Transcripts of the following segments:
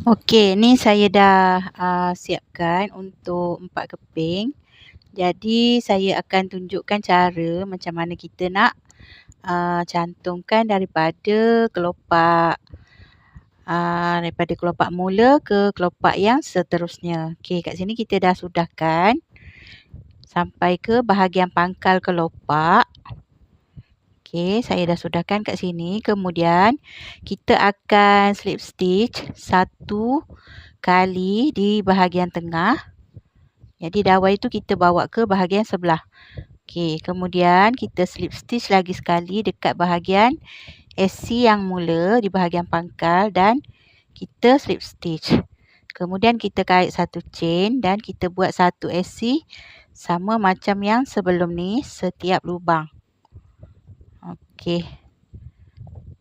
Okey, ni saya dah siapkan untuk 4 keping. Jadi saya akan tunjukkan cara macam mana kita nak cantumkan daripada kelopak mula ke kelopak yang seterusnya. Okey, kat sini kita dah sudahkan sampai ke bahagian pangkal kelopak. Okey, saya dah sudahkan kat sini. Kemudian kita akan slip stitch 1 kali di bahagian tengah. Jadi dawai itu kita bawa ke bahagian sebelah. Okey, kemudian kita slip stitch lagi sekali dekat bahagian SC yang mula di bahagian pangkal dan kita slip stitch. Kemudian kita kait 1 chain dan kita buat 1 SC sama macam yang sebelum ni setiap lubang. Okey.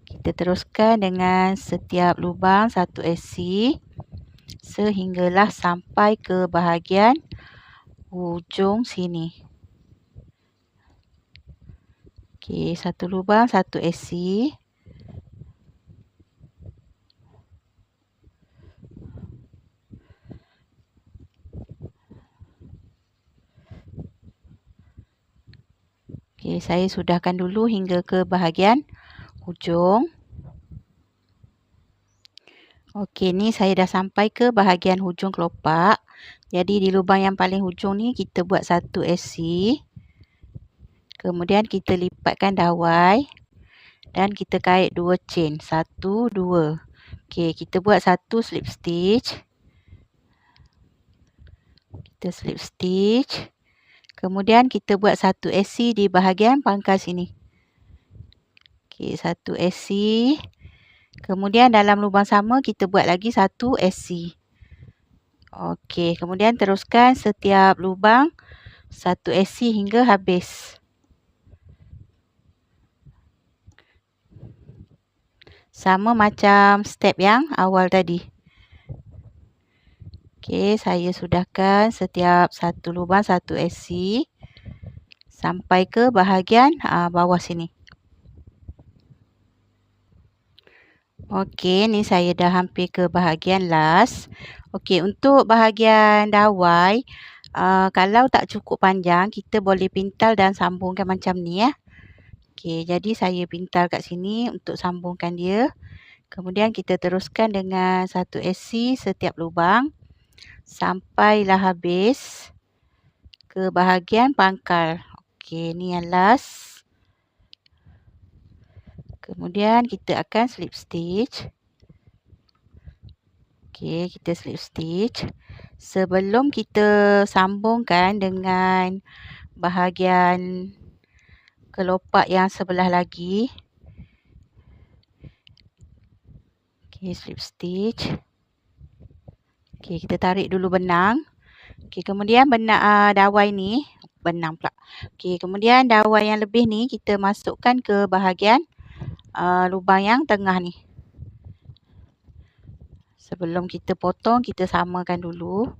Kita teruskan dengan setiap lubang 1 SC sehinggalah sampai ke bahagian hujung sini. Okey, 1 lubang 1 SC. Okey, saya sudahkan dulu hingga ke bahagian hujung. Okey, ni saya dah sampai ke bahagian hujung kelopak. Jadi di lubang yang paling hujung ni kita buat 1 SC. Kemudian kita lipatkan dawai dan kita kait 2 chain. 1, 2. Okey, kita buat 1 slip stitch. Kita slip stitch. Kemudian kita buat 1 SC di bahagian pangkal sini. Okey, 1 SC. Kemudian dalam lubang sama kita buat lagi 1 SC. Okey, kemudian teruskan setiap lubang 1 SC hingga habis. Sama macam step yang awal tadi. Okey, saya sudahkan setiap satu lubang 1 SC sampai ke bahagian bawah sini. Okey, ni saya dah hampir ke bahagian last. Okey, untuk bahagian dawai, kalau tak cukup panjang, kita boleh pintal dan sambungkan macam ni ya. Okey, jadi saya pintal kat sini untuk sambungkan dia. Kemudian kita teruskan dengan 1 SC setiap lubang sampailah habis ke bahagian pangkal. Okey, ni yang last. Kemudian kita akan slip stitch. Okey, kita slip stitch. Sebelum kita sambungkan dengan bahagian kelopak yang sebelah lagi. Okey, slip stitch. Okey, kita tarik dulu benang. Okey, kemudian dawai ni, benang pula. Okey, kemudian dawai yang lebih ni kita masukkan ke bahagian lubang yang tengah ni. Sebelum kita potong, kita samakan dulu.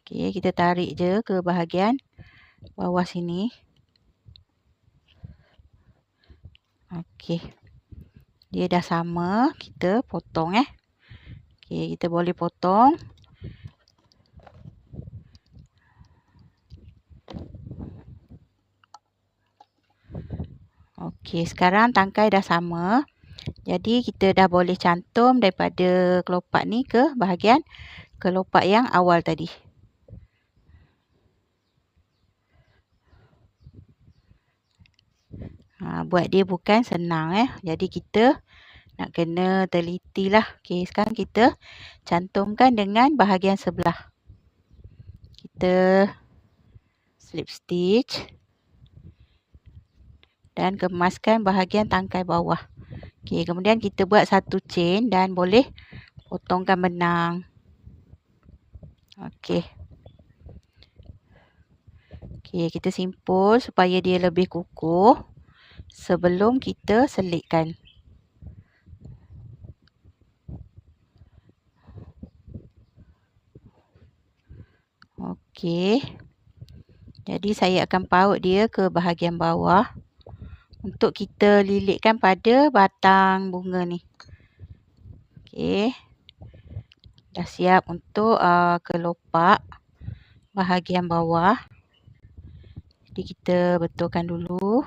Okey, kita tarik je ke bahagian bawah sini. Okey. Dia dah sama, kita potong Okey, kita boleh potong. Okey, sekarang tangkai dah sama. Jadi kita dah boleh cantum daripada kelopak ni ke bahagian kelopak yang awal tadi. Buat dia bukan senang Jadi kita nak kena teliti lah. Okey, sekarang kita cantumkan dengan bahagian sebelah. Kita slip stitch dan kemaskan bahagian tangkai bawah. Okey, kemudian kita buat 1 chain dan boleh potongkan benang. Okey. Okey, kita simpul supaya dia lebih kukuh sebelum kita selitkan. Okey. Jadi saya akan paut dia ke bahagian bawah untuk kita lilitkan pada batang bunga ni. Okey. Dah siap untuk kelopak bahagian bawah. Jadi kita betulkan dulu.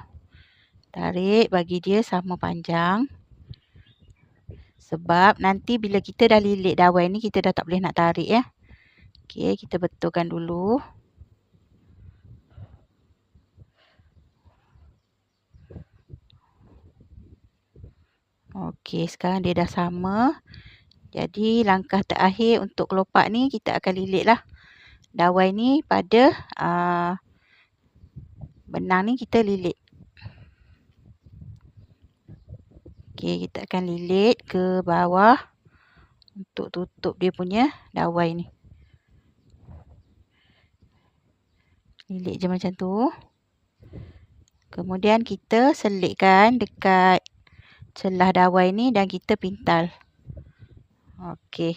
Tarik bagi dia sama panjang. Sebab nanti bila kita dah lilit dawai ni kita dah tak boleh nak tarik ya. Okey, kita betulkan dulu. Okey, sekarang dia dah sama. Jadi langkah terakhir untuk kelopak ni kita akan lilitlah dawai ni pada benang ni kita lilit. Okey, kita akan lilit ke bawah untuk tutup dia punya dawai ni. Lilit je macam tu. Kemudian kita selitkan dekat celah dawai ni dan kita pintal. Okey.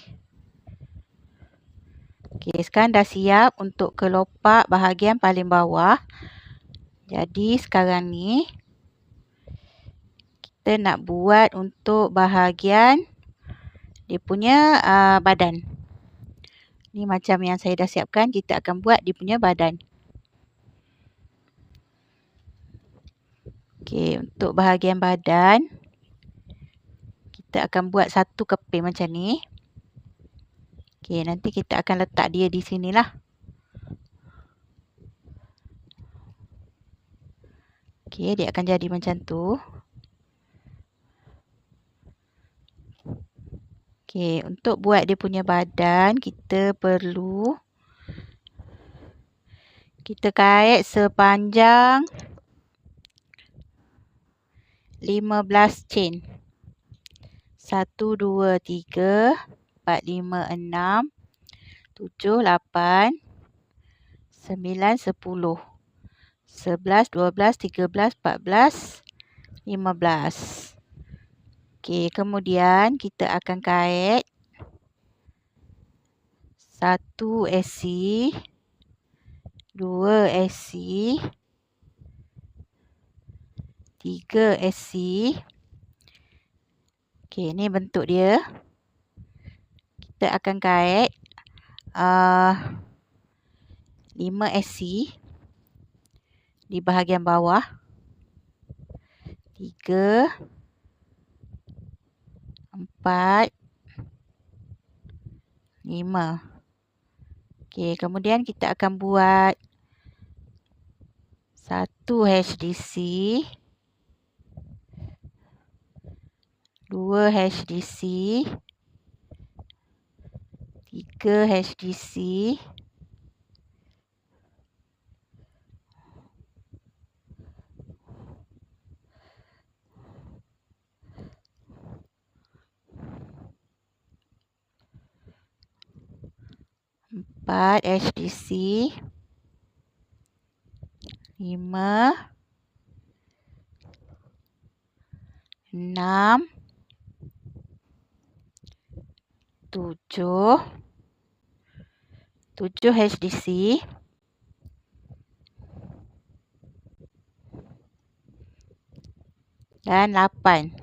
Okey, sekarang dah siap untuk kelopak bahagian paling bawah. Jadi sekarang ni kita nak buat untuk bahagian dia punya badan. Ni macam yang saya dah siapkan, kita akan buat dia punya badan. Okey, untuk bahagian badan kita akan buat satu keping macam ni. Okey, nanti kita akan letak dia di sinilah. Okey, dia akan jadi macam tu. Okey, untuk buat dia punya badan kita perlu kita kait sepanjang 15 chain. 1, 2, 3, 4, 5, 6, 7, 8, 9, 10, 11, 12, 13, 14, 15. Okey, kemudian kita akan kait 1 SC, 2 SC, 3 SC. Okey, ni bentuk dia. Kita akan kait 5 SC di bahagian bawah. 3, 4, 5. Okey, kemudian kita akan buat 1 HDC, 2 HDC, 3 HDC, 4 HDC, 5, 6, 7, 7 HDC, dan 8.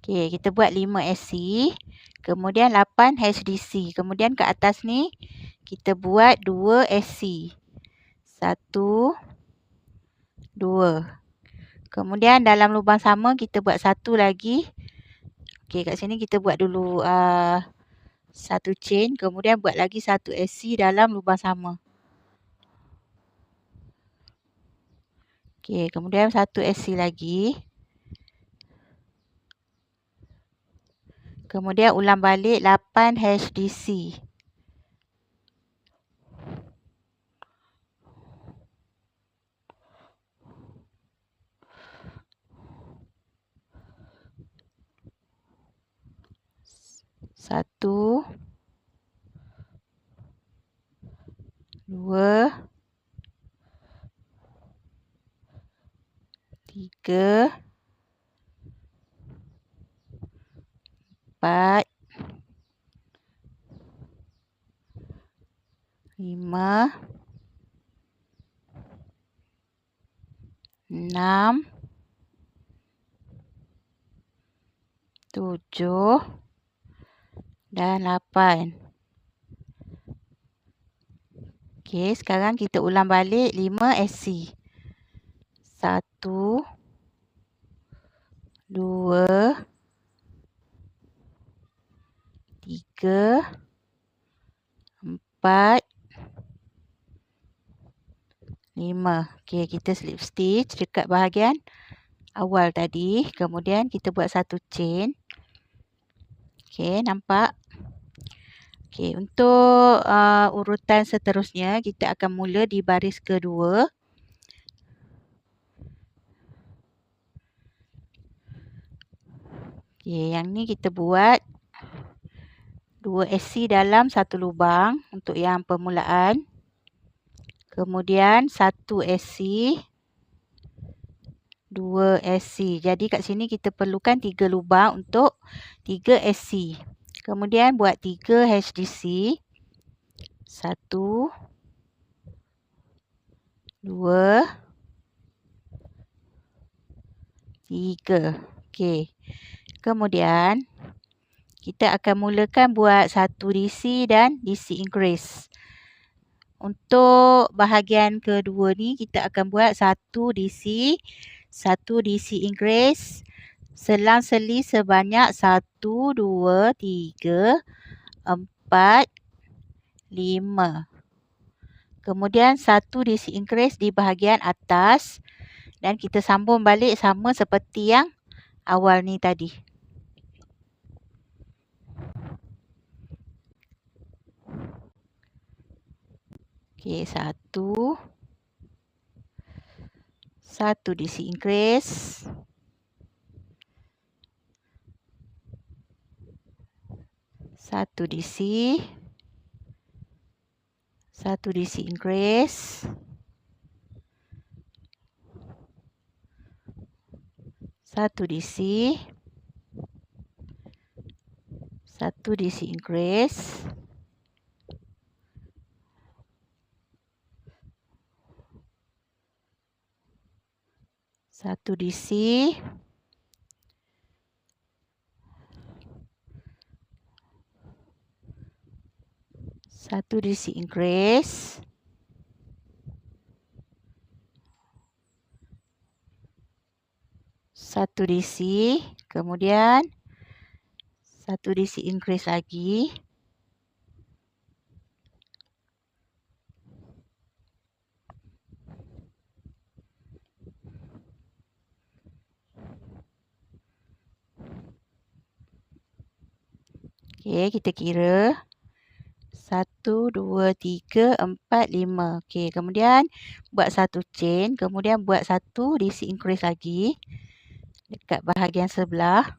Okey, kita buat 5 SC, kemudian 8 HDC. Kemudian ke atas ni kita buat 2 SC. 1, 2. Kemudian dalam lubang sama kita buat satu lagi. Okey, kat sini kita buat dulu 1 chain, kemudian buat lagi 1 SC dalam lubang sama. Okey, kemudian 1 SC lagi. Kemudian ulang balik 8 HDC. Satu, 2, 3, 4, 5, 6, 7, dan 8. Okey, sekarang kita ulang balik 5 SC. 1, 2, 3, 4, 5. Okey, kita slip stitch dekat bahagian awal tadi. Kemudian kita buat satu chain. Okey, nampak? Okey, untuk urutan seterusnya, kita akan mula di baris kedua. Okey, yang ni kita buat 2 SC dalam satu lubang untuk yang permulaan. Kemudian 1 SC, 2 SC. Jadi kat sini kita perlukan 3 lubang untuk 3 SC. Kemudian buat 3 HDC. 1, 2, 3. Okey. Kemudian kita akan mulakan buat 1 DC dan DC increase. Untuk bahagian kedua ni kita akan buat 1 DC, 1 DC increase, selang-seli sebanyak 1, 2, 3, 4, 5. Kemudian 1 DC increase di bahagian atas dan kita sambung balik sama seperti yang awal ni tadi. Okey, 1 DC increase, 1 DC, 1 DC increase, 1 DC, 1 DC increase, 1 DC, 1 DC increase, 1 DC, kemudian 1 DC increase lagi. Okey, kita kira 1, 2, 3, 4, 5. Okey, kemudian buat satu chain, kemudian buat 1 DC increase lagi dekat bahagian sebelah.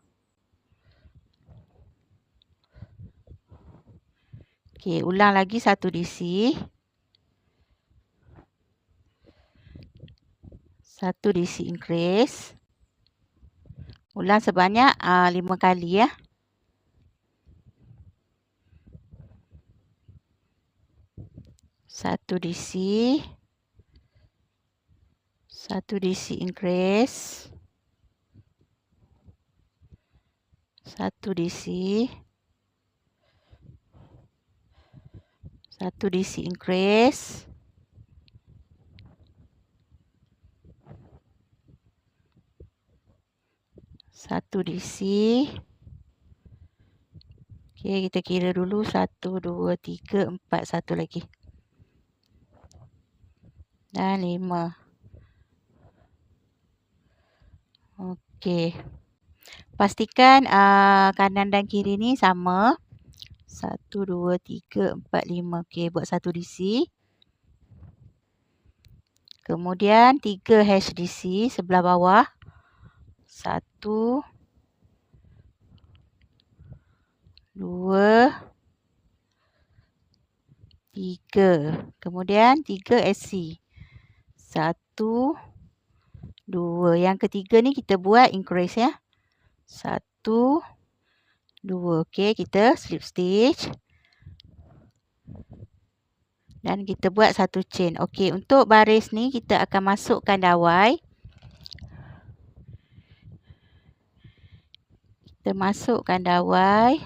Okey, ulang lagi 1 DC. 1 DC increase. Ulang sebanyak 5 kali ya. 1 DC, 1 DC increase, 1 DC, 1 DC increase, 1 DC. Okey, kita kira dulu 1, 2, 3, 4, 1 lagi. Dan 5. Okey. Pastikan kanan dan kiri ni sama. 1, 2, 3, 4, 5. Okey, buat 1 DC. Kemudian 3 HDC sebelah bawah. 1, 2, 3. Kemudian 3 SC. 1, 2. Yang ketiga ni kita buat increase ya. 1, 2. Okey, kita slip stitch. Dan kita buat satu chain. Okey, untuk baris ni kita akan masukkan dawai. Kita masukkan dawai.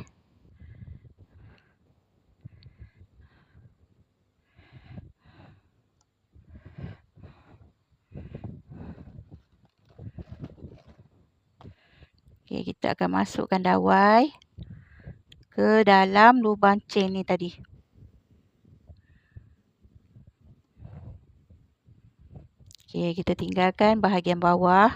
Okey, kita akan masukkan dawai ke dalam lubang chain ni tadi. Okey, kita tinggalkan bahagian bawah.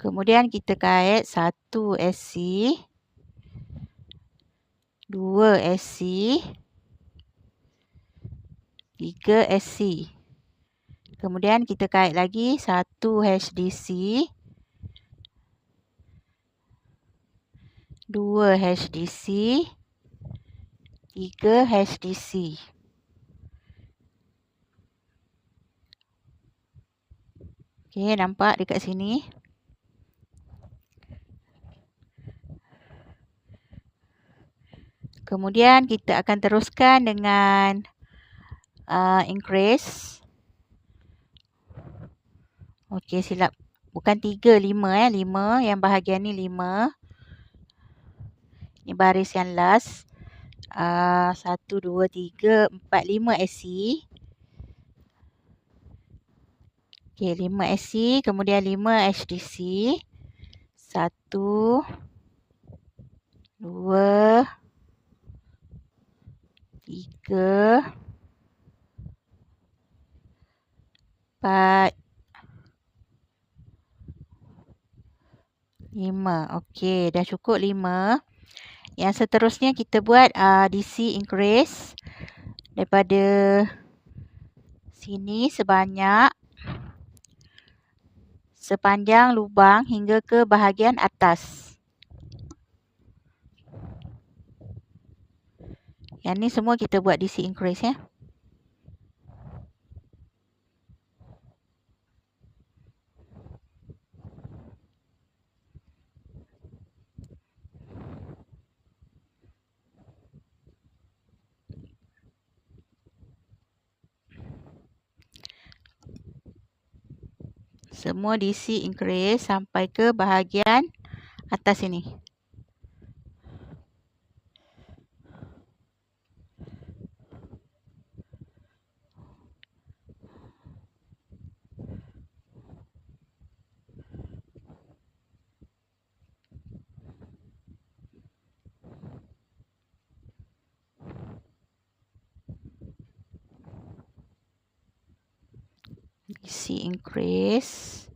Kemudian kita kait 1 SC, 2 SC, 3 SC. Kemudian kita kait lagi 1 HDC, 2 HDC, 3 HDC. Okey, nampak dekat sini? Kemudian kita akan teruskan dengan increase. Okey, silap. Bukan 3, 5 5. Yang bahagian ni 5. Ni baris yang last. 1, 2, 3, 4, 5 SC. Okey, 5 SC. Kemudian 5 HDC. 1, 2, 3, 4, 5. Okey, dah cukup 5. Yang seterusnya kita buat DC increase daripada sini sepanjang lubang hingga ke bahagian atas. Yang ni semua kita buat DC increase ya. Semua DC increase sampai ke bahagian atas ini. DC increase.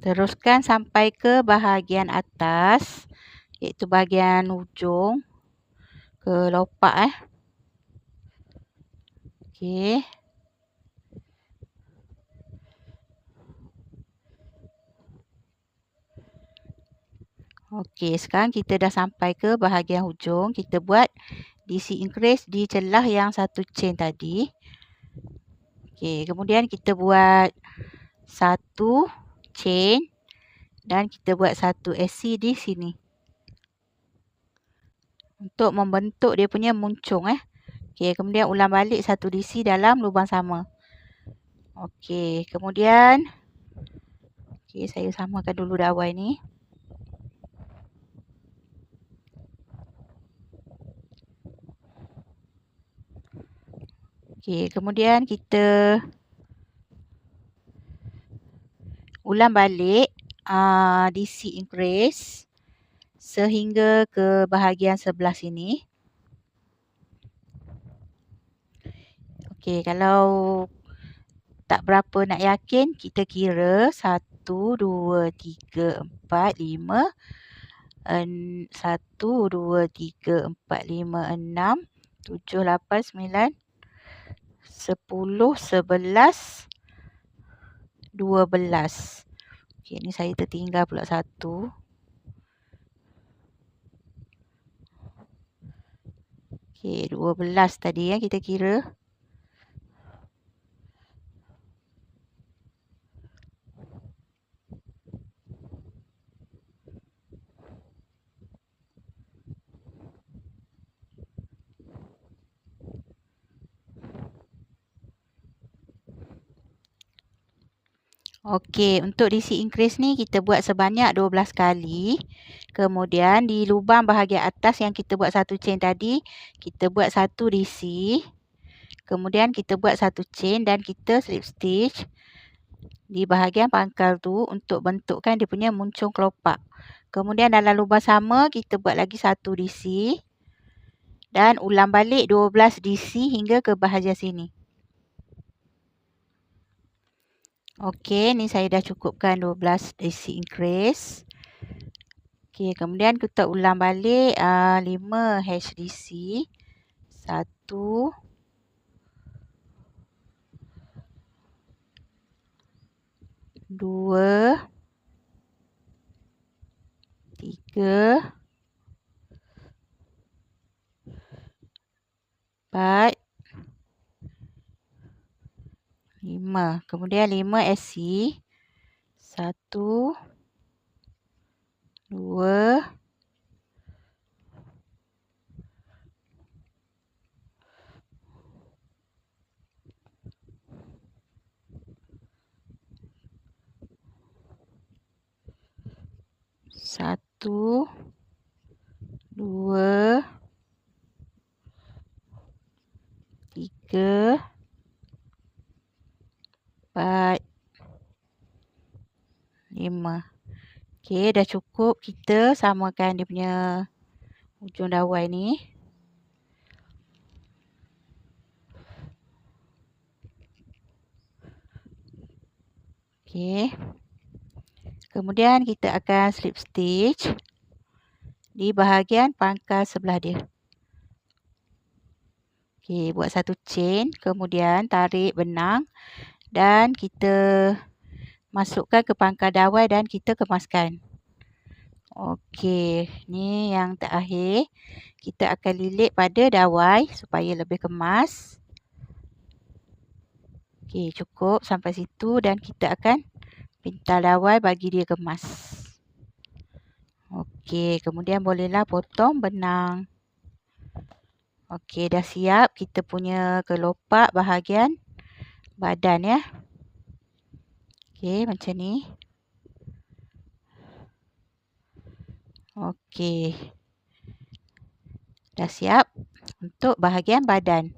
Teruskan sampai ke bahagian atas, iaitu bahagian hujung kelopak Okey. Okey, sekarang kita dah sampai ke bahagian hujung. Kita buat DC increase di celah yang satu chain tadi. Okey, kemudian kita buat satu chain dan kita buat satu SC di sini. Untuk membentuk dia punya muncung Okey, kemudian ulang balik satu DC dalam lubang sama. Okey, kemudian saya samakan dulu dawai ni. Okey, kemudian kita ulang balik DC increase sehingga ke bahagian sebelah sini. Okey, kalau tak berapa nak yakin, kita kira 1, 2, 3, 4, 5. 1, 2, 3, 4, 5, 6, 7, 8, 9, 10, 11, 12. Okey, ni saya tertinggal pula satu. Okey, 12 tadi ya kita kira. Okey, untuk diisi increase ni kita buat sebanyak 12 kali. Kemudian di lubang bahagian atas yang kita buat satu chain tadi, kita buat satu diisi. Kemudian kita buat satu chain dan kita slip stitch di bahagian pangkal tu untuk bentukkan dia punya muncung kelopak. Kemudian dalam lubang sama kita buat lagi satu diisi dan ulang balik 12 diisi hingga ke bahagian sini. Okey, ni saya dah cukupkan 12 diisi increase. Okey, kemudian kita ulang balik 5 HDC. 1 2 3 4 5. Kemudian 5 SC. 1 2 1 2 3 4 5. Okey, dah cukup. Kita samakan dia punya ujung dawai ni. Okey. Kemudian kita akan slip stitch di bahagian pangkal sebelah dia. Okey, buat satu chain, kemudian tarik benang dan kita masukkan ke pangkal dawai dan kita kemaskan. Okey, ni yang terakhir. Kita akan lilit pada dawai supaya lebih kemas. Okey, cukup sampai situ dan kita akan pintal dawai bagi dia kemas. Okey, kemudian bolehlah potong benang. Okey, dah siap kita punya kelopak bahagian badan ya. Okey, macam ni. Okey. Dah siap untuk bahagian badan.